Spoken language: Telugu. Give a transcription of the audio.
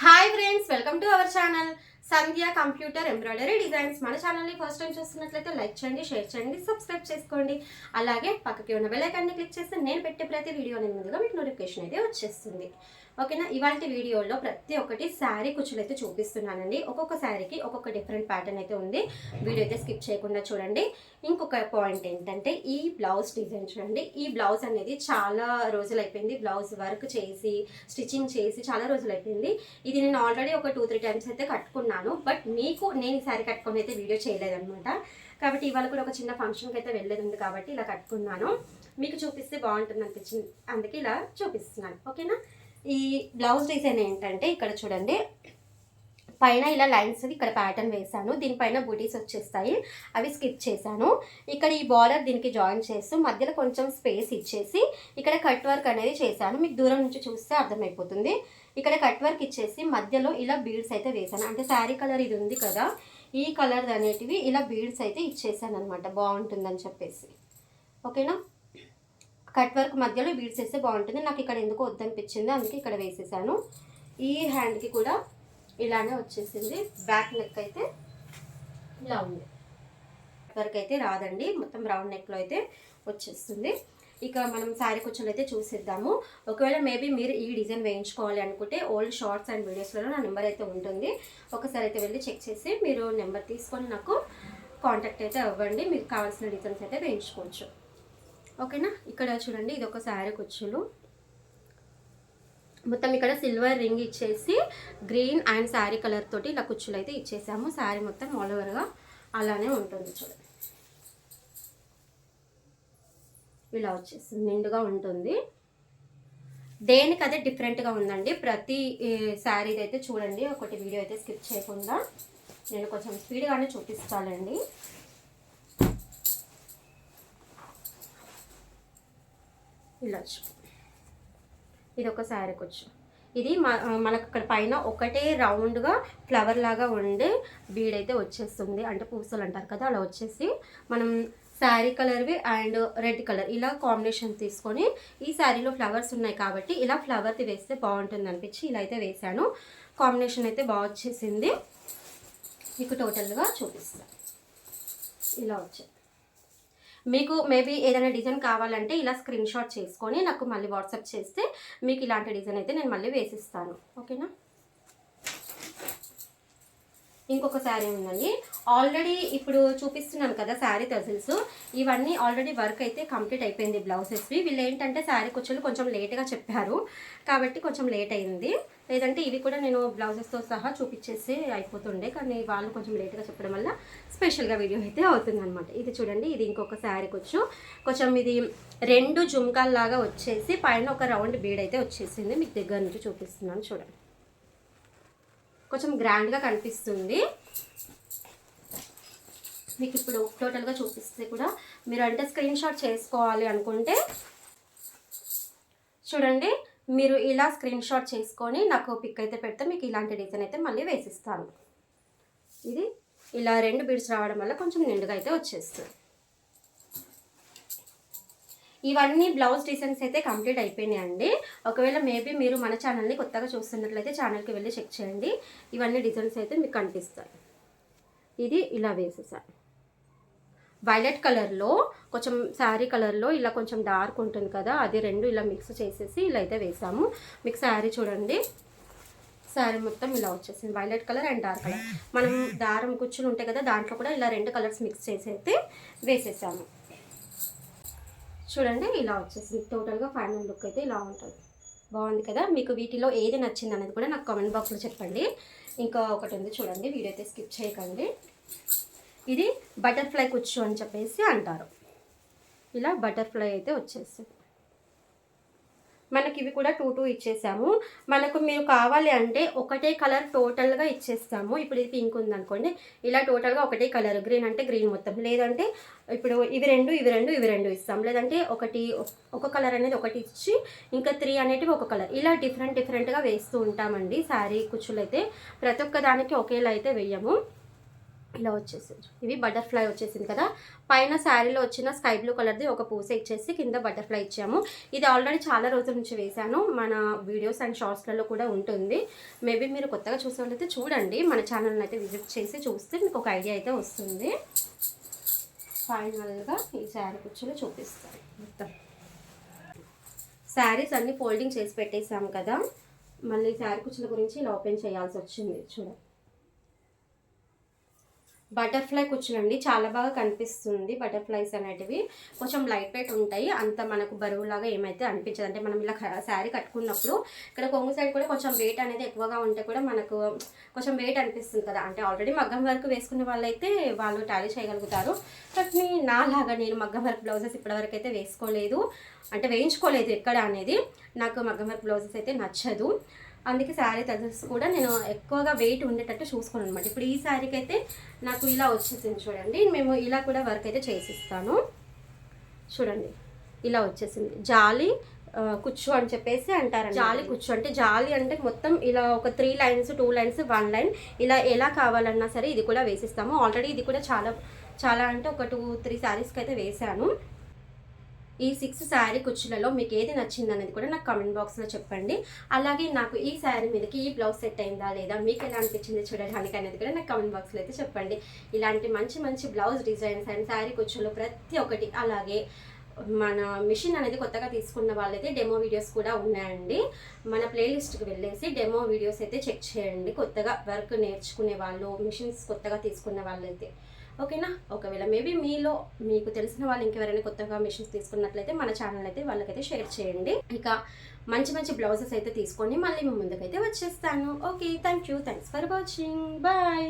Hi friends, welcome to our channel Sandhya computer embroidery designs. మన ఛానల్ని ఫస్ట్ టైం చూస్తున్నట్లయితే లైక్ చేయండి, షేర్ చేయండి, సబ్స్క్రైబ్ చేసుకోండి. అలాగే పక్కకి ఉన్న బెల్ ఐకాన్ని క్లిక్ చేస్తే నేను పెట్టే ప్రతి వీడియో ముందుగా మీకు నోటిఫికేషన్ అయితే వచ్చేస్తుంది. ఓకేనా? ఇవాళ వీడియోలో ప్రతి ఒక్కటి శారీ కుచ్చులు అయితే చూపిస్తున్నానండి. ఒక్కొక్క శారీకి ఒక్కొక్క డిఫరెంట్ ప్యాటర్న్ అయితే ఉంది. వీడియో అయితే స్కిప్ చేయకుండా చూడండి. ఇంకొక పాయింట్ ఏంటంటే ఈ బ్లౌజ్ డిజైన్ చూడండి. ఈ బ్లౌజ్ అనేది చాలా రోజులు అయిపోయింది. బ్లౌజ్ వర్క్ చేసి స్టిచ్చింగ్ చేసి చాలా రోజులు అయిపోయింది. ఇది నేను ఆల్రెడీ ఒక 2-3 టైమ్స్ అయితే కట్టుకున్నాను. బట్ మీకు నేను ఈ శారీ కట్టుకొని అయితే వీడియో చేయలేదన్నమాట. కాబట్టి ఇవాళ కూడా ఒక చిన్న ఫంక్షన్కి అయితే వెళ్ళేది ఉంది కాబట్టి ఇలా కట్టుకున్నాను. మీకు చూపిస్తే బాగుంటుంది అనిపించింది, అందుకే ఇలా చూపిస్తున్నాను. ఓకేనా? ఈ బ్లౌజ్ డిజైన్ ఏంటంటే ఇక్కడ చూడండి, పైన ఇలా లైన్స్ ఇక్కడ ప్యాటర్న్ వేసాను. దీనిపైన బూటీస్ వచ్చేస్తాయి, అవి స్కిప్ చేశాను. ఇక్కడ ఈ బార్డర్ దీనికి జాయిన్ చేస్తూ మధ్యలో కొంచెం స్పేస్ ఇచ్చేసి ఇక్కడ కట్ వర్క్ అనేది చేశాను. మీకు దూరం నుంచి చూస్తే అర్థమైపోతుంది. ఇక్కడ కట్ వర్క్ ఇచ్చేసి మధ్యలో ఇలా బీడ్స్ అయితే వేసాను. అంటే శారీ కలర్ ఇది ఉంది కదా, ఈ కలర్ అనేటివి ఇలా బీడ్స్ అయితే ఇచ్చేసాను అనమాట, బాగుంటుందని చెప్పేసి. ఓకేనా? కట్ వర్క్ మధ్యలో బీడ్స్ వేస్తే బాగుంటుంది. నాకు ఇక్కడ ఎందుకో వద్దనిపించింది, అందుకే ఇక్కడ వేసేసాను. ఈ హ్యాండ్కి కూడా ఇలానే వచ్చేసింది. బ్యాక్ నెక్ అయితే ఇలా ఉంది. కట్ వర్క్ అయితే రాదండి, మొత్తం రౌండ్ నెక్లో అయితే వచ్చేస్తుంది. ఇక మనం శారీ కుచ్చులు అయితే చూసిద్దాము. ఒకవేళ మేబీ మీరు ఈ డిజైన్ వేయించుకోవాలి అనుకుంటే ఓల్డ్ షార్ట్స్ అండ్ వీడియోస్లో నా నెంబర్ అయితే ఉంటుంది. ఒకసారి అయితే వెళ్ళి చెక్ చేసి మీరు నెంబర్ తీసుకొని నాకు కాంటాక్ట్ అయితే అవ్వండి. మీకు కావాల్సిన డిజైన్స్ అయితే వేయించుకోవచ్చు. ఓకేనా? ఇక్కడ చూడండి, ఇది ఒక శారీ కుచ్చులు. మొత్తం ఇక్కడ సిల్వర్ రింగ్ ఇచ్చేసి గ్రీన్ అండ్ శారీ కలర్ తోటి ఇలా కుచ్చులు అయితే ఇచ్చేసాము. శారీ మొత్తం ఆల్ ఓవర్గా అలానే ఉంటుంది. చూడండి, ఇలా వచ్చేస్తుంది, నిండుగా ఉంటుంది. దేనికి అదే డిఫరెంట్గా ఉందండి. ప్రతి శారీ అయితే చూడండి, ఒకటి వీడియో అయితే స్కిప్ చేయకుండా. నేను కొంచెం స్పీడ్గానే చూపిస్తానండి. ఇలా ఇది ఒక శారీ కుచ్చు. ఇది మనకు ఇక్కడ పైన ఒకటే రౌండ్గా ఫ్లవర్ లాగా ఉండే బీడ్ అయితే వచ్చేస్తుంది. అంటే పూసలు అంటారు కదా, అలా వచ్చేసి మనం శారీ కలర్వి అండ్ రెడ్ కలర్ ఇలా కాంబినేషన్ తీసుకొని, ఈ శారీలో ఫ్లవర్స్ ఉన్నాయి కాబట్టి ఇలా ఫ్లవర్ది వేస్తే బాగుంటుంది అనిపించి ఇలా అయితే వేసాను. కాంబినేషన్ అయితే బాగా వచ్చేసింది. మీకు టోటల్గా చూపిస్తాను. ఇలా వచ్చాయి. మీకు మేబీ ఏదైనా డిజైన్ కావాలంటే ఇలా స్క్రీన్ షాట్ చేసుకొని నాకు మళ్ళీ వాట్సాప్ చేస్తే మీకు ఇలాంటి డిజైన్ అయితే నేను మళ్ళీ వేసిస్తాను. ఓకేనా? ఇంకొక శారీ ఉందండి. ఆల్రెడీ ఇప్పుడు చూపిస్తున్నాను కదా శారీ టజిల్స్, ఇవన్నీ ఆల్రెడీ వర్క్ అయితే కంప్లీట్ అయిపోయింది బ్లౌజెస్వి. వీళ్ళు ఏంటంటే శారీ కుచ్చులు కొంచెం లేట్గా చెప్పారు కాబట్టి కొంచెం లేట్ అయింది. లేదంటే ఇవి కూడా నేను బ్లౌజెస్తో సహా చూపించేసి అయిపోతుండే, కానీ వాళ్ళు కొంచెం లేట్గా చెప్పడం వల్ల స్పెషల్గా వీడియో అయితే అవుతుంది అనమాట. ఇది చూడండి, ఇది ఇంకొక శారీ కుచ్చు. కొంచెం ఇది 2 జుమ్కాల్లాగా వచ్చేసి పైన ఒక రౌండ్ బీడ్ అయితే వచ్చేసింది. మీకు దగ్గర నుంచి చూపిస్తున్నాను చూడండి, కొంచెం గ్రాండ్గా కనిపిస్తుంది. మీకు ఇప్పుడు టోటల్గా చూపిస్తే కూడా మీరు అంటే స్క్రీన్ షాట్ చేసుకోవాలి అనుకుంటే చూడండి, మీరు ఇలా స్క్రీన్ షాట్ చేసుకొని నాకు పిక్ అయితే పెడితే మీకు ఇలాంటి డిజైన్ అయితే మళ్ళీ వేసిస్తాను. ఇది ఇలా 2 బీడ్స్ రావడం వల్ల కొంచెం నిండుగా అయితే వచ్చేస్తుంది. ఇవన్నీ బ్లౌజ్ డిజైన్స్ అయితే కంప్లీట్ అయిపోయినాయండి. ఒకవేళ మేబీ మీరు మన ఛానల్ని కొత్తగా చూస్తున్నట్లయితే ఛానల్కి వెళ్ళి చెక్ చేయండి. ఇవన్నీ డిజైన్స్ అయితే మీకు కనిపిస్తాయి. ఇది ఇలా వేసేసాను. వైలెట్ కలర్లో కొంచెం శారీ కలర్లో ఇలా కొంచెం డార్క్ ఉంటుంది కదా, అది 2 ఇలా మిక్స్ చేసేసి ఇలా అయితే వేసాము. మీకు శారీ చూడండి, శారీ మొత్తం ఇలా వచ్చేసింది. Violet colour and dark colour. మనం దారం కుచ్చులు ఉంటాయి కదా, దాంట్లో కూడా ఇలా 2 కలర్స్ మిక్స్ చేసి అయితే వేసేసాము. చూడండి, ఇలా వచ్చేసింది. టోటల్గా ఫైనల్ లుక్ అయితే ఇలా ఉంటుంది. బాగుంది కదా? మీకు వీటిలో ఏది నచ్చింది అనేది కూడా నాకు కామెంట్ బాక్స్లో చెప్పండి. ఇంకా ఒకటి ఉంది చూడండి, వీడియో అయితే స్కిప్ చేయకండి. ఇది బటర్ఫ్లై కుచ్చు అని చెప్పేసి అంటారు. ఇలా బటర్ఫ్లై అయితే వచ్చేస్తుంది. మనకి ఇవి కూడా 2 ఇచ్చేసాము. మనకు మీరు కావాలి అంటే ఒకటే కలర్ టోటల్గా ఇచ్చేస్తాము. ఇప్పుడు ఇది పింక్ ఉందనుకోండి, ఇలా టోటల్గా ఒకటే కలర్, గ్రీన్ అంటే గ్రీన్ మొత్తం. లేదంటే ఇప్పుడు ఇవి 2 ఇస్తాం. లేదంటే ఒక కలర్ అనేది ఒకటి ఇచ్చి ఇంకా 3 అనేటివి ఒక కలర్, ఇలా డిఫరెంట్గా వేస్తూ ఉంటామండి. శారీ కుచ్చులు అయితే ప్రతి ఒక్క దానికి ఒకేలా అయితే వేయము. ఇలా వచ్చేసింది. ఇవి బటర్ఫ్లై వచ్చేసింది కదా. పైన శారీలో వచ్చిన స్కై బ్లూ కలర్ది ఒక పూస ఇచ్చేసి కింద బటర్ఫ్లై ఇచ్చాము. ఇది ఆల్రెడీ చాలా రోజుల నుంచి వేశాను. మన వీడియోస్ అండ్ షార్ట్స్లలో కూడా ఉంటుంది. మేబీ మీరు కొత్తగా చూసే వాళ్ళైతే చూడండి, మన ఛానల్ని అయితే విజిట్ చేసి చూస్తే మీకు ఒక ఐడియా అయితే వస్తుంది. ఫైనల్గా ఈ శారీ కుచ్చులు చూపిస్తాను. మొత్తం శారీస్ అన్నీ ఫోల్డింగ్ చేసి పెట్టేసాము కదా, మళ్ళీ శారీ కుచ్చుల గురించి ఇలా ఓపెన్ చేయాల్సి వచ్చింది. చూడండి, బటర్ఫ్లై కుచ్చులండి, చాలా బాగా కనిపిస్తుంది. బటర్ఫ్లైస్ అనేటివి కొంచెం లైట్ వెయిట్ ఉంటాయి, అంత మనకు బరువులాగా ఏమైతే అనిపించదు. అంటే మనం ఇలా శారీ కట్టుకున్నప్పుడు ఇక్కడ కొంగు సైడ్ కూడా కొంచెం వెయిట్ అనేది ఎక్కువగా ఉంటే కూడా మనకు కొంచెం వెయిట్ అనిపిస్తుంది కదా. అంటే ఆల్రెడీ మగ్గం వర్క్ వేసుకునే వాళ్ళైతే వాళ్ళు టాలీ చేయగలుగుతారు. బట్ నాలాగా నేను మగ్గం వర్క్ బ్లౌజెస్ ఇప్పటివరకు అయితే వేసుకోలేదు, అంటే వేయించుకోలేదు ఎక్కడ అనేది. నాకు మగ్గం వర్క్ బ్లౌజెస్ అయితే నచ్చదు, అందుకే శారీ తజెస్ కూడా నేను ఎక్కువగా వెయిట్ ఉండేటట్టు చూసుకోను అనమాట. ఇప్పుడు ఈ శారీకి అయితే నాకు ఇలా వచ్చేసింది చూడండి. మేము ఇలా కూడా వర్క్ అయితే చేసిస్తాను. చూడండి, ఇలా వచ్చేసింది. జాలి కుచ్చు అని చెప్పేసి అంటారు. జాలి కుచ్చు అంటే, జాలి అంటే మొత్తం ఇలా ఒక 3 లైన్స్ 2 లైన్స్ 1 లైన్ ఇలా ఎలా కావాలన్నా సరే ఇది కూడా వేసిస్తాము. ఆల్రెడీ ఇది కూడా చాలా అంటే ఒక 2-3 శారీస్కి అయితే వేశాను. ఈ 6 శారీ కుచ్చులలో మీకు ఏది నచ్చింది అనేది కూడా నాకు కామెంట్ బాక్స్లో చెప్పండి. అలాగే నాకు ఈ శారీ మీదకి ఈ బ్లౌజ్ సెట్ అయిందా లేదా, మీకు ఎలా అనిపించింది చూడడానికి అనేది కూడా నాకు కామెంట్ బాక్స్లో అయితే చెప్పండి. ఇలాంటి మంచి మంచి బ్లౌజ్ డిజైన్స్ అండ్ శారీ కుచ్చులు ప్రతి ఒక్కటి, అలాగే మన మిషన్ అనేది కొత్తగా తీసుకున్న వాళ్ళైతే డెమో వీడియోస్ కూడా ఉన్నాయండి. మన ప్లేలిస్ట్కి వెళ్ళేసి డెమో వీడియోస్ అయితే చెక్ చేయండి. కొత్తగా వర్క్ నేర్చుకునే వాళ్ళు, మిషన్స్ కొత్తగా తీసుకున్న వాళ్ళైతే, ఓకేనా. ఒకవేళ మేబీ మీలో మీకు తెలిసిన వాళ్ళు ఇంకెవరైనా కొత్తగా మిషన్స్ తీసుకున్నట్లయితే మన ఛానల్ అయితే వాళ్ళకైతే షేర్ చేయండి. ఇక మంచి మంచి బ్లౌజెస్ అయితే తీసుకొని మళ్ళీ మీ ముందుకైతే వచ్చేస్తాను. Okay, thanks for watching, bye.